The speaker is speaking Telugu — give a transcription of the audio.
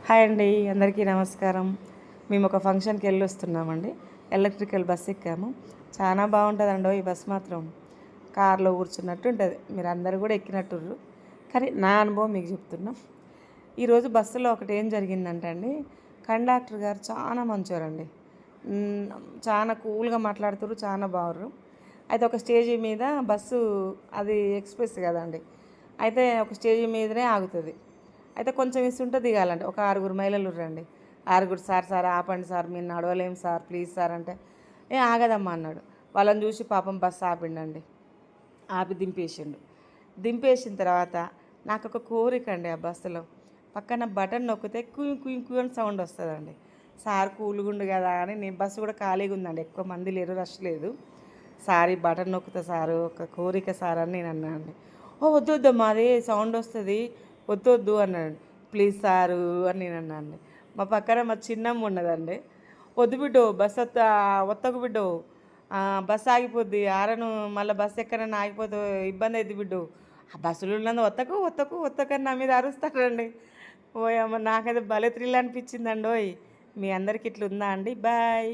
హాయ్ అండి, అందరికీ నమస్కారం. మేము ఒక ఫంక్షన్కి వెళ్ళి వస్తున్నామండి. ఎలక్ట్రికల్ బస్ ఎక్కాము. చాలా బాగుంటుందండి ఈ బస్ మాత్రం. కార్లో కూర్చున్నట్టు ఉంటుంది. మీరు అందరు కూడా ఎక్కినట్టుర్రు, కానీ నా అనుభవం మీకు చెప్తున్నా. ఈరోజు బస్సులో ఒకటి ఏం జరిగిందంటే అండి, కండక్టర్ గారు చాలా మంచోరండి. చాలా కూల్గా మాట్లాడుతుర్రు, చాలా బాగుర్రు. అయితే ఒక స్టేజీ మీద బస్సు, అది ఎక్స్ప్రెస్ కదండి, అయితే ఒక స్టేజీ మీదనే ఆగుతుంది. అయితే కొంచెం ఇస్తుంటే దిగాలండి. ఒక 6 మహిళలు రండి. 6 సార్ ఆపండి సార్, మీరు నడవలేం సార్, ప్లీజ్ సార్ అంటే, ఆగదమ్మా అన్నాడు. వాళ్ళని చూసి పాపం బస్సు ఆపిండండి. ఆపి దింపేసిండు. దింపేసిన తర్వాత నాకు ఒక కోరిక అండి, ఆ బస్సులో పక్కన బటన్ నొక్కితే కుయ్ కుయ్ కుయ్ అని సౌండ్ వస్తుందండి. సార్ కూలుగుండు కదా అని, నేను బస్సు కూడా ఖాళీగా ఉందండి, ఎక్కువ మంది లేరు, రష్ లేదు. సార్ ఈ బటన్ నొక్కుతా సారు, ఒక కోరిక సార్ అని నేను అన్నా అండి. ఓ వద్దు వద్దమ్మా, అది సౌండ్ వస్తుంది, వద్దు వద్దు అన్నాడు. ప్లీజ్ సారు అని నేను అన్నా అండి. మా పక్కన మా చిన్నమ్మ ఉన్నదండి. వద్దు బిడ్డో, బస్సు ఒత్తకు బిడ్డో, బస్సు ఆగిపోద్ది, ఆరను మళ్ళీ బస్సు ఎక్కడన్నా ఆగిపోతే ఇబ్బంది అవుతుంది బిడ్డు, ఆ బస్సులో ఉన్నది ఒత్తకు ఒత్తకు ఒత్తకని నా మీద అరుస్తారండి. ఓయమ్మ, నాకైతే భలే థ్రిల్ అనిపించిందండి. ఓయ్, మీ అందరికి ఇట్లా ఉందా అండి? బాయ్.